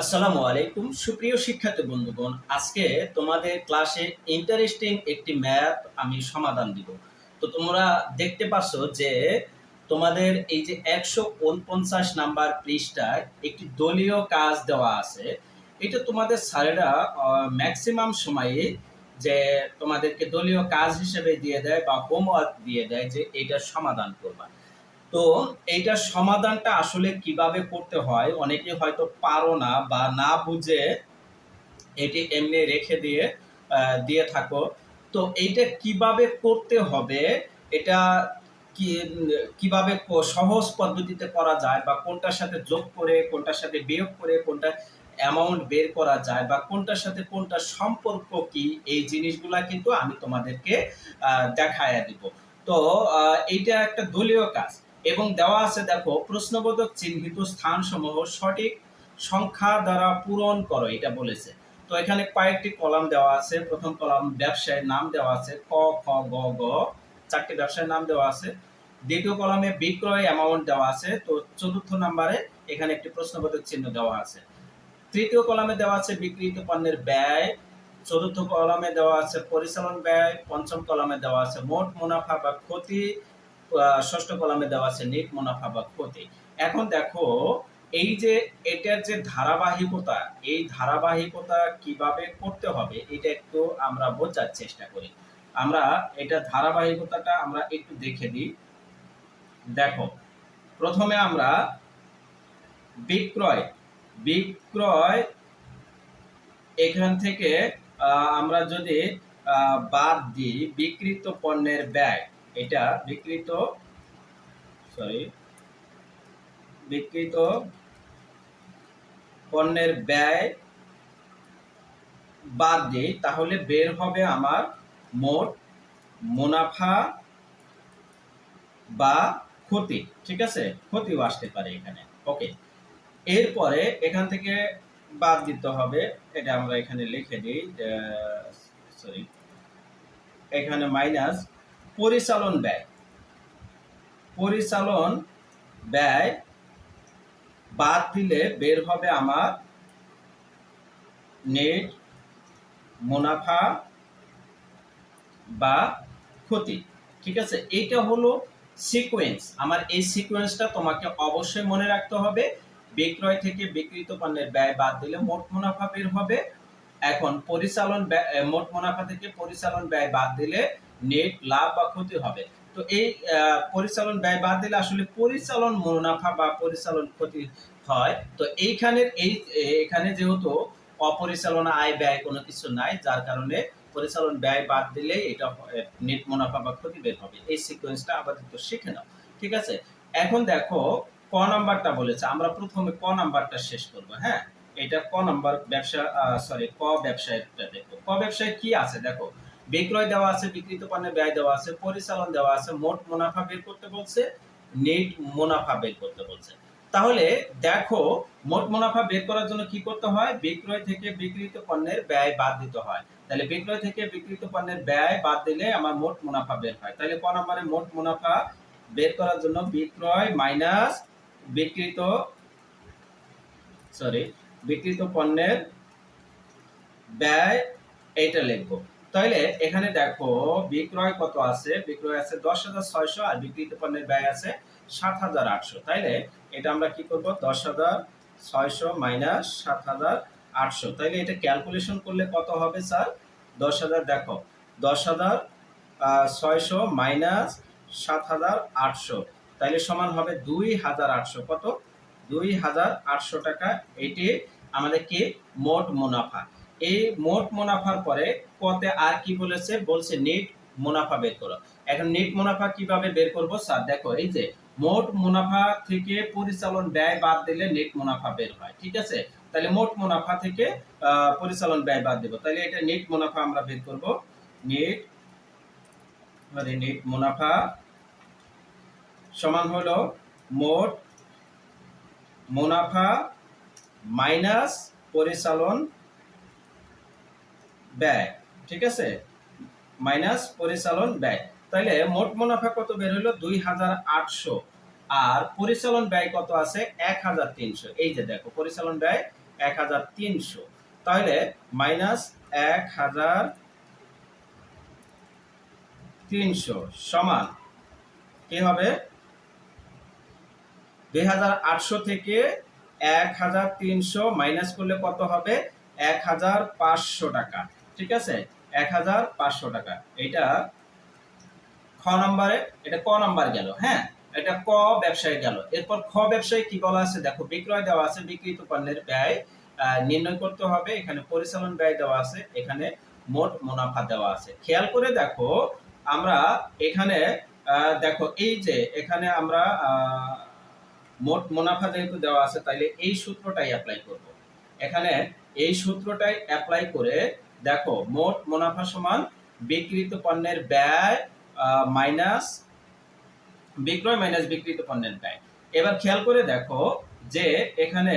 আসসালামু আলাইকুম সুপ্রিয় শিক্ষার্থী বন্ধুগণ, আজকে তোমাদের ক্লাসে ইন্টারেস্টিং একটি ম্যাথ আমি সমাধান দিব। তো তোমরা দেখতে পাচ্ছ যে তোমাদের এই যে 149 নাম্বার পৃষ্ঠায় একটি দলীয় কাজ দেওয়া আছে। এটা তোমাদের স্যারেরা ম্যাক্সিমাম সময়ে যে তোমাদেরকে দলীয় কাজ হিসেবে দিয়ে দেয় বা হোমওয়ার্ক দিয়ে দেয় যে এটা সমাধান করবা। তো এইটার সমাধানটা আসলে কিভাবে করতে হয় অনেকে হয়তো পারো না বা না বুঝে এটি এমনি রেখে দিয়ে থাকো। তো এইটা কিভাবে করতে হবে, এটা কি কিভাবে সহজ পদ্ধতিতে করা যায় বা কোনটার সাথে যোগ করে কোনটার সাথে বিয়োগ করে কোনটা অ্যামাউন্ট বের করা যায় বা কোনটার সাথে কোনটা সম্পর্ক কি, এই জিনিসগুলা কিন্তু আমি তোমাদেরকে দেখায়া দিব। তো এইটা একটা দলীয় কাজ এবং দেওয়া আছে, দেখো প্রশ্নবোধক চিহ্নিত স্থানসমূহ সঠিক সংখ্যা দ্বারা পূরণ করো, এটা বলেছে। তো এখানে কয়েকটি কলাম দেওয়া আছে। প্রথম কলাম ব্যবসায়ের নাম দেওয়া আছে, ক খ গ গ, চারটি ব্যবসায়ের নাম দেওয়া আছে। দ্বিতীয় কলামে বিক্রয় অ্যামাউন্ট দেওয়া আছে। তো চতুর্থ নম্বরে এখানে একটি প্রশ্নবোধক চিহ্ন দেওয়া আছে। তৃতীয় কলামে দেওয়া আছে বিক্রিত পণ্যের ব্যয়। চতুর্থ কলামে দেওয়া আছে পরিচালন ব্যয়। পঞ্চম কলামে দেওয়া আছে মোট মুনাফা বা ক্ষতি। ষষ্ঠ কলামে দেওয়া আছে নেট মুনাফা বা ক্ষতি। এখন দেখো, এই যে এটার যে ধারাবাহিকতা, এই ধারাবাহিকতা কিভাবে করতে হবে এটা একটু আমরা বোঝার চেষ্টা করি। আমরা এটা ধারাবাহিকতাটা আমরা একটু দেখে দিই। দেখো, প্রথমে আমরা বিক্রয় বিক্রয় এখান থেকে আমরা যদি বাদ দিই বিক্রিত পণ্যের ব্যয়, এটা বিক্রিত পণ্যের ব্যয় বাদ দিই, তাহলে বের হবে আমার মোট মুনাফা বা ক্ষতি। ঠিক আছে, ক্ষতিও আসতে পারে এখানে। ওকে, এরপরে এখান থেকে বাদ দিতে হবে, এটা আমরা এখানে লিখে দিই। এখানে মাইনাস পরিচালন ব্যয়। পরিচালন ব্যয় বাদ দিলে বের হবে আমার নেট মুনাফা বা ক্ষতি। ঠিক আছে, এইটা হলো সিকোয়েন্স। আমার এই সিকোয়েন্সটা তোমাকে অবশ্যই মনে রাখতে হবে। বিক্রয় থেকে বিক্রিত পণ্যের ব্যয় বাদ দিলে মোট মুনাফা বের হবে। এখন পরিচালন ব্যয়, মোট মুনাফা থেকে পরিচালন ব্যয় বাদ দিলে নেট লাভ বা ক্ষতি হবে। তো এই পরিচালন ব্যয় বাদ দিলে আসলে পরিচালন মুনাফা বা পরিচালন ক্ষতি হয়। তো এখানে যেহেতু অপরিচালনা আয় ব্যয় কোনো কিছু নাই, যার কারণে পরিচালন ব্যয় বাদ দিলে এটা নেট মুনাফা বা ক্ষতি বের হবে। এই সিকোয়েন্সটা আপাতত শিখে নাও। ঠিক আছে, এখন দেখো ক নাম্বারটা বলেছে, আমরা প্রথমে ক নাম্বারটা শেষ করব। হ্যাঁ, এটা ক নাম্বার ব্যবসা, ক ব্যবসায়টা দেখো। ক ব্যবসায় কি আছে দেখো, বিক্রয় দেওয়া আছে, বিক্রিত পণ্যের ব্যয় দেওয়া আছে, পরিচালন দেওয়া আছে, মোট মুনাফা বের করতে বলছে, নেট মুনাফা বের করতে বলছে। তাহলে দেখো, মোট মুনাফা বের করার জন্য কি করতে হয়, বিক্রয় থেকে বিক্রিত পণ্যের ব্যয় বাদ দিতে হয়। তাহলে বিক্রয় থেকে বিক্রিত পণ্যের ব্যয় বাদ দিলে আমার মোট মুনাফা বের হয়। তাহলে ক নম্বরে মোট মুনাফা বের করার জন্য বিক্রয় মাইনাস বিক্রিত বিক্রিত পণ্যের ব্যয়, এইটা লিখবো। তাহলে এখানে দেখো বিক্রয় কত আছে, বিক্রয় আছে 10,600 আর বিক্রিত পণ্যের ব্যয় আছে 7,800। তাইলে এটা আমরা কি করব, 10,600 মাইনাস 7,800। তাইলে এটা ক্যালকুলেশন করলে কত হবে স্যার, 10,000, দেখো 10,600 মাইনাস 7,800, তাইলে সমান হবে 2,800। কত, 2,800 টাকা। এটি আমাদের কি মোট মুনাফা। এই মোট মুনাফার পরে কতে আর কি বলেছে, বলছে নেট মুনাফা বের করো। এখন নেট মুনাফা কিভাবে বের করব স্যার, দেখো এই যে মোট মুনাফা থেকে পরিচালন ব্যয় বাদ দিলে নেট মুনাফা বের হয়। ঠিক আছে, তাহলে মোট মুনাফা থেকে পরিচালন ব্যয় বাদ দেব, তাহলে এটা নেট মুনাফা আমরা বের করব। নেট নেট মুনাফা সমান হলো মোট মুনাফা মাইনাস পরিচালন ব্যয়। ঠিক আছে, মাইনাস পরিচালন ব্যয়। তাহলে মোট মুনাফা কত বের হলো, 2,800, আর পরিচালন ব্যয় কত আছে 1,300। এই যে দেখো পরিচালন ব্যয় 1300, তাহলে -1300 সমান কি হবে? 2800 থেকে 1300 মাইনাস করলে কত হবে? 1500 টাকা। ঠিক আছে, 1500 টাকা। এটা খ নম্বরে, এটা ক নাম্বার গেল। হ্যাঁ, এটা ক ব্যবসায় গেল। এরপর খ ব্যবসায় কি বলা আছে দেখো, বিক্রয় দেওয়া আছে, বিক্রিত পণ্যের ব্যয় নির্ণয় করতে হবে। এখানে পরিচালন ব্যয় দেওয়া আছে, এখানে মোট মুনাফা দেওয়া আছে। খেয়াল করে দেখো, আমরা এখানে দেখো এই যে এখানে আমরা মোট মুনাফা যেহেতু দেওয়া আছে, তাইলে এই সূত্রটাই অ্যাপ্লাই করব। এখানে এই সূত্রটাই অ্যাপ্লাই করে দেখো, মোট মুনাফা সমান বিক্রিত পণ্যের ব্যয় মাইনাস বিক্রয় মাইনাস বিক্রিত পণ্যের ব্যয়। এবার খেয়াল করে দেখো যে এখানে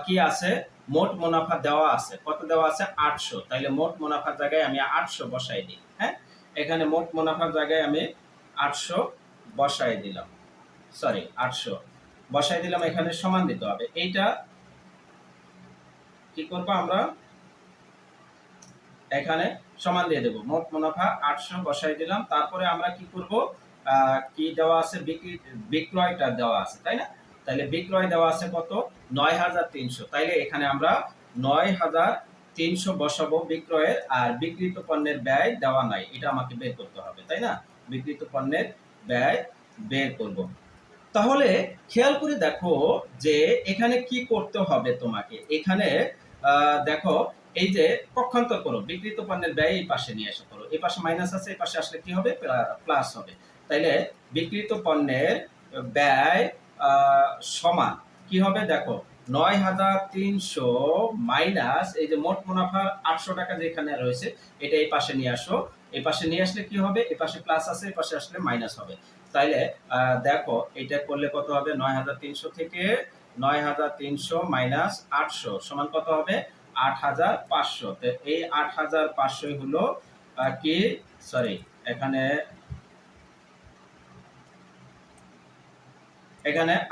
কি আছে, মোট মুনাফা দেওয়া আছে, কত দেওয়া আছে? 800। তাইলে মোট মুনাফার জায়গায় আমি 800 বসাই দিই। হ্যাঁ, এখানে মোট মুনাফার জায়গায় আমি 800 বসাই দিলাম, সরি 800 বসাই দিলাম। এখানে সমান দিতে হবে। এইটা কি করব আমরা? এখানে সমান দিয়ে দেব। মোট মুনাফা 800 বসাই দিলাম। তারপরে আমরা কি করব? কি দেওয়া আছে? বিক্রয়টা দেওয়া আছে, তাই না? তাইলে বিক্রয় দেওয়া আছে কত? 9300। তাইলে এখানে আমরা 9300 বসাবো বিক্রয়ের, আর বিক্রিত পণ্যের ব্যয় দেওয়া নাই, এটা আমাকে বের করতে হবে, তাই না? বিক্রিত পণ্যের ব্যয় বের করব। তাহলে খেয়াল করে দেখো যে এখানে কি করতে হবে তোমাকে। এখানে দেখো, এই যে পক্ষান্তর করো, বিক্রিত পণ্যের ব্যয় এই পাশে নিয়ে আসা করো। এই পাশে মাইনাস আছে, এই পাশে আসলে কি হবে? প্লাস হবে। তাইলে বিক্রিত পণ্যের ব্যয় সমান কি হবে? দেখো, 9300 মাইনাস এই যে মোট মুনাফার 800 টাকা যেখানে রয়েছে, এটা এই পাশে নিয়ে আসো। এই পাশে নিয়ে আসলে কি হবে? এই পাশে প্লাস আছে, এই পাশে আসলে মাইনাস হবে। তাইলে দেখো, এটা করলে কত হবে? 9300 থেকে 9300 মাইনাস 800 সমান কত হবে? 8500। তো এই 8500 হলো কি, সরি, এখানে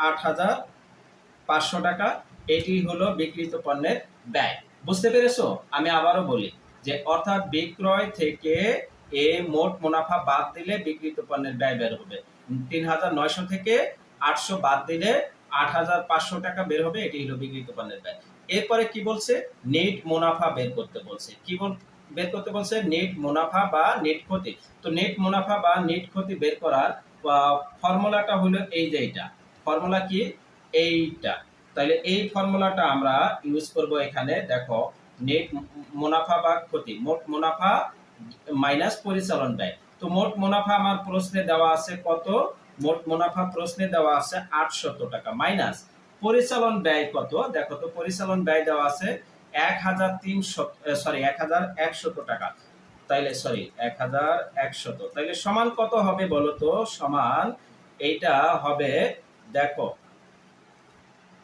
8500 টাকা। এটি হলো বিক্রিত পণ্যের ব্যয়। বুঝতে পেরেছো? আমি আবারও বলি যে অর্থাৎ বিক্রয় থেকে এ মোট মুনাফা বাদ দিলে বিক্রিত পণ্যের ব্যয় বের হবে। 3900 থেকে 800 বাদ দিলে 8500 টাকা বের হবে। এটি হলো বিক্রিত পণ্যের ব্যয়। এরপরে কি বলছে? নেট মুনাফা বের করতে বলছে। কি বের করতে বলছে? নেট মুনাফা বা নেট ক্ষতি। তো নেট মুনাফা বা নেট ক্ষতি বের করার ফর্মুলাটা হলো এই যে এটা। ফর্মুলা কি? এইটা। তাহলে এই ফর্মুলাটা আমরা ইউজ করব এখানে। দেখো, নেট মুনাফা বা ক্ষতি, মোট মুনাফা মাইনাস পরিচালন ব্যয়। তো মোট মুনাফা আমার প্রশ্নে দেওয়া আছে কত? মোট মুনাফা প্রশ্নে দেওয়া আছে 800 টাকা, মাইনাস পরিচালন ব্যয় কত? দেখো তো, পরিচালন ব্যয় দেওয়া আছে 1100 টাকা। তাইলে সরি 1100, তাইলে সমান কত হবে বলো তো? সমান এইটা হবে, দেখো,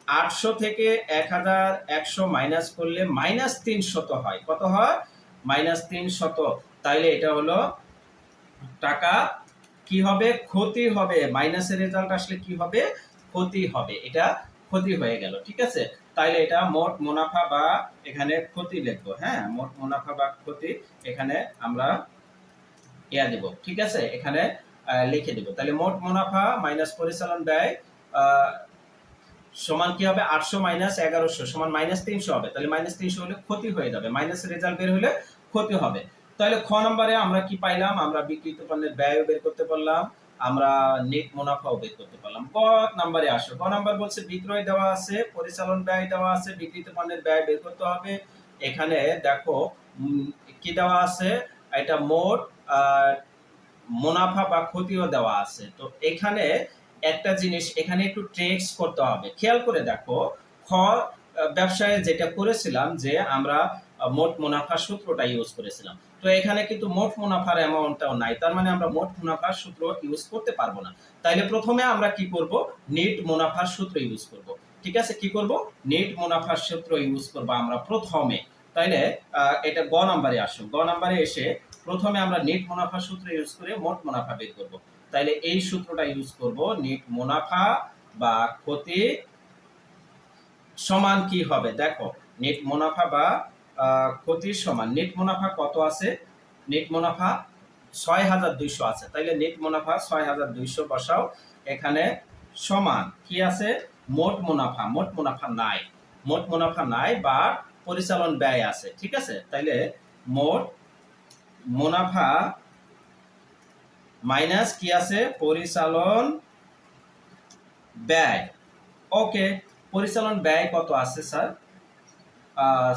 800 থেকে 1100 মাইনাস করলে -300 হয়। কত হয়? -300। তাইলে এটা হলো টাকা কি হবে? ক্ষতি হবে। মাইনাসের রেজাল্ট আসলে কি হবে? ক্ষতি হবে। এটা ক্ষতি হয়ে গেল। ঠিক আছে, তাইলে এটা মোট মুনাফা বা এখানে ক্ষতি লিখবো। হ্যাঁ, মোট মুনাফা বা ক্ষতি এখানে আমরা দেব। ঠিক আছে, এখানে লিখে দেব। তাহলে মোট মুনাফা মাইনাস পরিচালন ব্যয় সমান কি হবে? 800 মাইনাস 1100 সমান -300 হবে। তাহলে -300 হলে ক্ষতি হয়ে যাবে, মাইনাসের রেজাল্ট বের হলে ক্ষতি হবে। তাহলে খ নম্বরে আমরা কি পাইলাম? আমরা বিক্রিত পণ্যের ব্যয় বের করতে পারলাম, আমরা নেট মুনাফাও বের করতে পারলাম। ক নম্বরে আসো। ক নম্বর বলছে বিক্রয় দেওয়া আছে, পরিচালন ব্যয় দেওয়া আছে, বিক্রিত পণ্যের ব্যয় বের করতে হবে। এখানে দেখো কি দেওয়া আছে? এটা মোট মুনাফা বা ক্ষতিও দেওয়া আছে। তো এখানে একটা জিনিস এখানে একটু ট্রিক্স করতে হবে। খেয়াল করে দেখো, খ ব্যবসায়ে যেটা করেছিলাম যে আমরা মোট মুনাফার সূত্রটা ইউজ করেছিলাম। তো এখানে কিন্তু মোট মুনাফার অ্যামাউন্টটাও নাই, তার মানে আমরা মোট মুনাফার সূত্র ইউজ করতে পারবো না। তাইলে প্রথমে আমরা কি করব? নেট মুনাফার সূত্র ইউজ করব। ঠিক আছে, কি করব? নেট মুনাফার সূত্র ইউজ করব আমরা প্রথমে। তাইলে এটা গ নাম্বারে আসো। গ নাম্বারে এসে প্রথমে আমরা নেট মুনাফা সূত্র ইউজ করে মোট মুনাফা বের করব। তাইলে এই সূত্রটা ইউজ করব, নেট মুনাফা বা ক্ষতি সমান কি হবে দেখো, নেট মুনাফা বা ক্ষতির সমান নেট মুনাফা কত আছে, নেট মুনাফা ৬,২০০ আছে, তাইলে নেট মুনাফা ৬,২০০ বসাও এখানে, সমান কি আছে, মোট মুনাফা, মোট মুনাফা নাই, মোট মুনাফা নাই বা পরিচালন ব্যয় আছে, ঠিক আছে, তাইলে মোট মুনাফা মাইনাস কি আছে, পরিচালন ব্যয়। ওকে, পরিচালন ব্যয় কত আছে স্যার,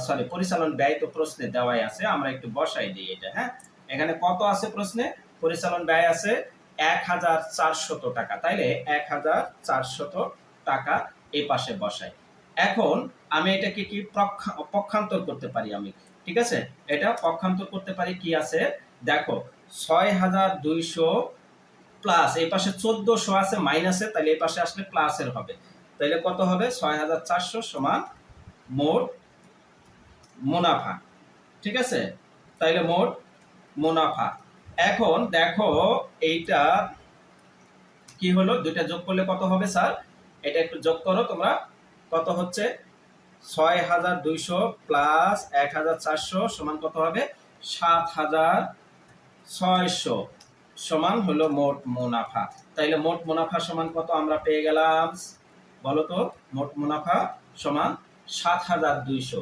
সরি পরিচালন ব্যয় তো প্রশ্নে দেওয়াই আছে, আমরা একটু বসাই দিই এটা। হ্যাঁ, এখানে কত আছে প্রশ্নে, পরিচালন ব্যয় আছে ১,৪০০ টাকা, তাইলে ১,৪০০ টাকা এই পাশে বসাই। এখন আমি এটাকে কি পক্ষান্তর করতে পারি আমি, ঠিক আছে, এটা পক্ষান্তর করতে পারি, কি আছে দেখো, ৬,২০০ প্লাস এই পাশে ১৪০০ আছে মাইনাসে, তাহলে এই পাশে আসলে প্লাসের হবে, তাহলে কত হবে, ৬,৪০০ সমান মোট মুনাফা, ঠিক আছে, তাইলে মোট মুনাফা। এখন দেখো এইটা কি হলো, দুইটা যোগ করলে কত হবে স্যার, এটা একটু যোগ করো তোমরা, কত হচ্ছে, ৬,২০০ প্লাস ১,৪০০ সমান কত হবে, ৭,৬০০ সমান হলো মোট মুনাফা। তাইলে মোট মুনাফা সমান কত আমরা পেয়ে গেলাম, বলো তো, মোট মুনাফা সমান ৭,২০০।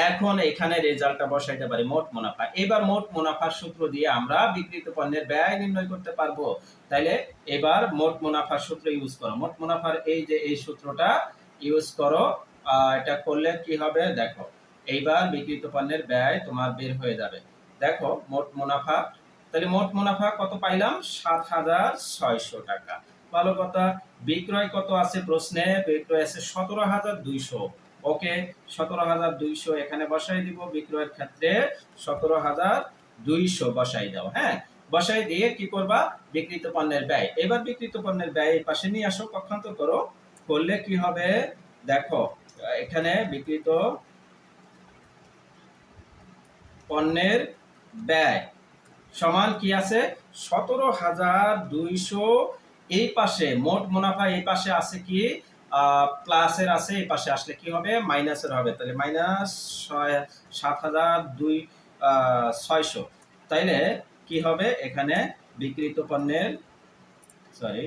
এখন এখানে রেজাল্টটা বসাইতে পারি মোট মুনাফা। এবার মোট মুনাফার সূত্র দিয়ে আমরা বিক্রিত পণ্যের ব্যয় নির্ণয় করতে পারবো। তাইলে এবার মোট মুনাফার সূত্র ইউজ করো, মোট মুনাফার এই যে এই সূত্রটা ইউজ করো, এটা করলে কি হবে দেখো, এইবার বিক্রিত পণ্যের ব্যয় তোমার বের হয়ে যাবে। দেখো মোট মুনাফা, তাহলে মোট মুনাফা কত পাইলাম, ৭,৬০০ টাকা। ভালো কথা, বিক্রয় কত আছে প্রশ্নে, বিক্রয় আছে ১৭,২০০। ওকে, ১৭,২০০ এখানে বসাই দিব, বিক্রয়ের ক্ষেত্রে ১৭,২০০ বসাই দাও। হ্যাঁ, বসাই দিয়ে কি করবা, বিক্রিত পণ্যের ব্যয়, এবার বিক্রিত পণ্যের ব্যয় এই পাশে নিয়ে আসো, পক্ষান্তর করো, করলে কি হবে দেখো, এখানে বিক্রিত পণ্যের ব্যয় সমান কি আছে, ১৭,২০০, এই পাশে মোট মুনাফা এই পাশে আছে কি প্লাসের আছে, এই পাশে আসলে কি হবে, মাইনাসের হবে, তাহলে মাইনাস ৭,৬০০, তাইলে কি হবে এখানে, বিক্রিত পণ্যের সরি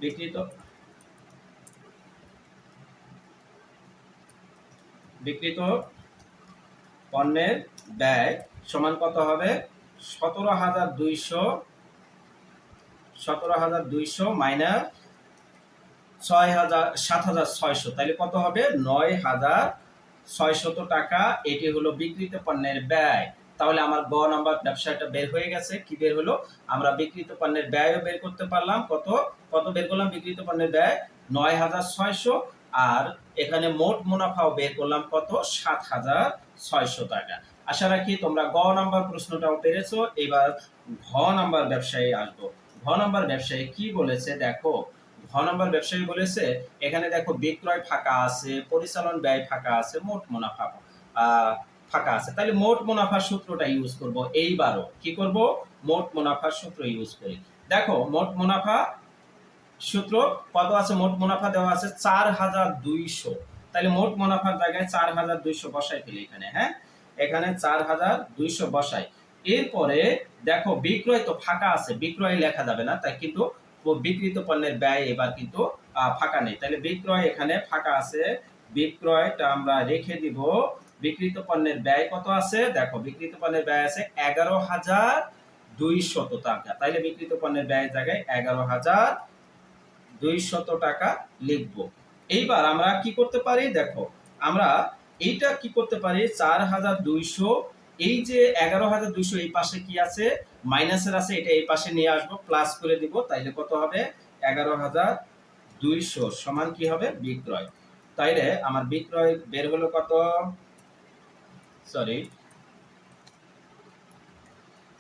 বিক্রিত বিক্রিত পণ্যের ব্যয় সমান কত হবে, ১৭,২০০ মাইনাস ৭,৬০০, তাহলে কত হবে, ৯,৬০০ টাকা, এটি হলো বিক্রিত পণ্যের ব্যয়। তাহলে আমার গ নাম্বার ব্যবসাটা বের হয়ে গেছে, কি বের হলো, আমরা বিক্রিত পণ্যের ব্যয়ও বের করতে পারলাম, কত কত বের করলাম, বিক্রিত পণ্যের ব্যয় ৯,৬০০, আর এখানে মোট মুনাফাও বের করলাম কত, ৭,৬০০ টাকা। আশা রাখি তোমরা গ নাম্বার প্রশ্নটাও পেরেছো। এবার ঘ নাম্বার ব্যবসায়ী আসবো। ঘ নাম্বার ব্যবসায়ী কি বলেছে দেখো, ঘ নাম্বার ব্যবসায়ী বলেছে এখানে দেখো, বিক্রয় ফাঁকা আছে, পরিচালন ব্যয় ফাঁকা আছে, মোট মুনাফা ফাঁকা আছে, তাহলে মোট মুনাফার সূত্রটা ইউজ করব। এইবারও কি করব, মোট মুনাফার সূত্র ইউজ করি। দেখো মোট মুনাফা সূত্র কত আছে, মোট মুনাফা দেওয়া আছে ৪,২০০, তাহলে মোট মুনাফার জায়গায় ৪,২০০ বসাই ফেলি এখানে। হ্যাঁ, এখানে ৪,২০০ বসাই। এরপরে দেখো বিক্রয় তো ফাঁকা আছে, বিক্রয় লেখা যাবে না, তাই কিন্তু বিক্রিত পণ্যের ব্যয় এবার কিন্তু ফাঁকা নেই, তাহলে বিক্রয় এখানে ফাঁকা আছে, বিক্রয়টা আমরা রেখে দিব। বিক্রিত পণ্যের ব্যয় কত আছে দেখো, বিক্রিত পণ্যের ব্যয় আছে ১১,২০০ টাকা, তাইলে বিক্রিত পণ্যের ব্যয়ের জায়গায় ১১,২০০ টাকা লিখব। এইবার আমরা কি করতে পারি দেখো, আমরা এইটা কি করতে পারি, ৪,২০০, এই যে ১১,২০০ এই পাশে কি আছে, মাইনাসের আছে, এটা এই পাশে নিয়ে আসবো, প্লাস করে দিব, তাইলে কত হবে, ১১,২০০ সমান কি হবে, বিক্রয়। তাইলে আমার বিক্রয় বের হলো কত, সরি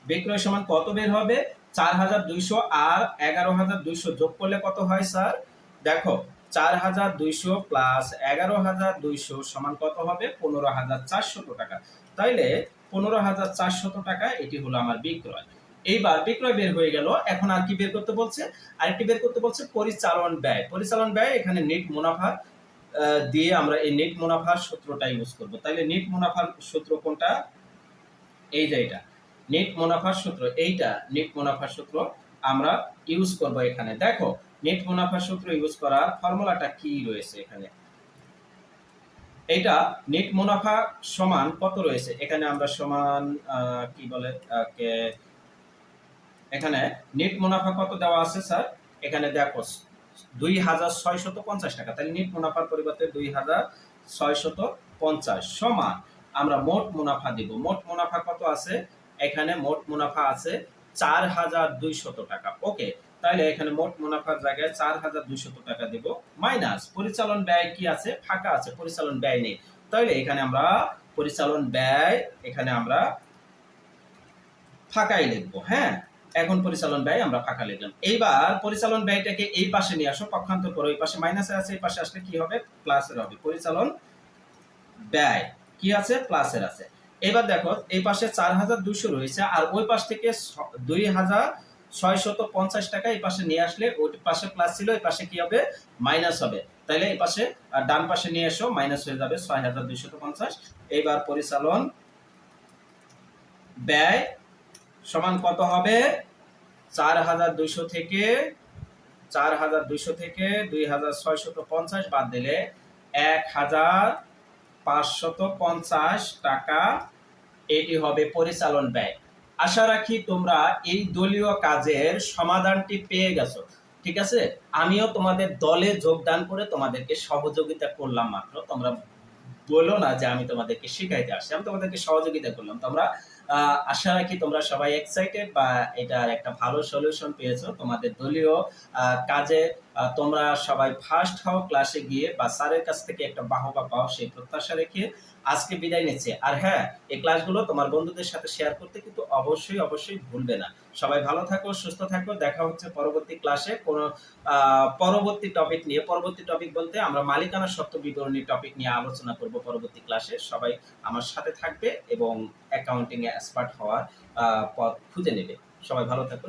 বিক্রয় সমান কত বের হবে, ৪,২০০ আর ১১,২০০ যোগ করলে কত হয় স্যার, দেখো ৪,২০০ প্লাস ১১,২০০ সমান কত হবে, ১৫,৪০০ টাকা। তাইলে ১৫,৪০০ টাকা এটি হলো আমার বিক্রয়। এইবার বিক্রয় বের হয়ে গেল, এখন আর কি বের করতে বলছে, আরেকটি বের করতে বলছে পরিচালন ব্যয়। পরিচালন ব্যয় এখানে নেট মুনাফা দিয়ে আমরা এই নেট মুনাফার সূত্রটা ইউজ করব। তাহলে নেট মুনাফার সূত্র কোনটা? এই যে এটা নেট মুনাফার সূত্র, এইটা নেট মুনাফার সূত্র আমরা ইউজ করব এখানে। দেখো নেট মুনাফার সূত্র ইউজ করার ফর্মুলাটা কি রয়েছে এখানে। এটা নেট মুনাফা সমান কত রয়েছে এখানে, আমরা সমান কি বলে এখানে নেট মুনাফা কত দেওয়া আছে স্যার? এখানে দেখো 2650 টাকা। তাহলে নেট মুনাফার পরিবর্তে 2650 সমান আমরা মোট মুনাফা দিব। মোট মুনাফা কত আছে এখানে? মোট মুনাফা আছে 4200 টাকা। ওকে, তাহলে এখানে মোট মুনাফার জায়গায় 4200 টাকা দেব, মাইনাস পরিচালন ব্যয় কি আছে? ফাঁকা আছে, পরিচালন ব্যয় নেই। তাহলে এখানে আমরা পরিচালন ব্যয় এখানে আমরা ফাঁকাই লিখবো। হ্যাঁ, এখন পরিচালন ব্যয় আমরা ফাঁকা লিখলাম। এইবার পরিচালন ব্যয়টাকে এই পাশে নিয়ে আসো, পক্ষান্তর করো। এই পাশে মাইনাসে আছে, এই পাশে আসলে কি হবে? প্লাসের হবে। পরিচালন ব্যয় কি আছে? প্লাসের আছে। এবার দেখো এই পাশে 4200 রয়েছে, আর ওই পাশ থেকে 2650 টাকা এই পাশে নিয়ে আসলে ওই পাশে প্লাস ছিল, এই পাশে কি হবে? মাইনাস হবে। তাহলে এই পাশে ডান পাশে নিয়ে এসো, মাইনাস হয়ে যাবে 6250। এবার পরিচালন ব্যয় সমান কত হবে? 4200 থেকে 2650 বাদ দিলে 1550 টাকা, এটি হবে পরিচালন ব্যয়। আশা রাখি তোমরা এই দলীয় কাজের সমাধানটি পেয়ে গেছো। ঠিক আছে, আমিও তোমাদের দলে যোগদান করে তোমাদেরকে সহযোগিতা করলাম মাত্র। তোমরা বলো না যে আমি তোমাদেরকে শিখাইতে আসছি, আমি তোমাদেরকে সহযোগিতা করলাম। তোমরা আশা রাখি তোমরা সবাই এক্সাইটেড বা এটার একটা ভালো সলিউশন পেয়েছো তোমাদের দলীয় কাজে। তোমরা সবাই ফার্স্ট হও ক্লাসে গিয়ে, বা স্যারের কাছ থেকে একটা বাহবা পাও সেই প্রত্যাশা রেখে আজকে বিদায় নিচ্ছে। আর হ্যাঁ, এই ক্লাসগুলো তোমার বন্ধুদের সাথে শেয়ার করতে কিন্তু অবশ্যই ভুলবে না। সবাই ভালো থাকো, সুস্থ থাকো। দেখা হচ্ছে পরবর্তী ক্লাসে কোনো পরবর্তী টপিক নিয়ে। পরবর্তী টপিক বলতে আমরা মালিকানা সত্ত্ব বিবরণী টপিক নিয়ে আলোচনা করব পরবর্তী ক্লাসে। সবাই আমার সাথে থাকবে এবং অ্যাকাউন্টিং এ এক্সপার্ট হওয়ার পথ খুঁজে নেবে। সবাই ভালো থাকো।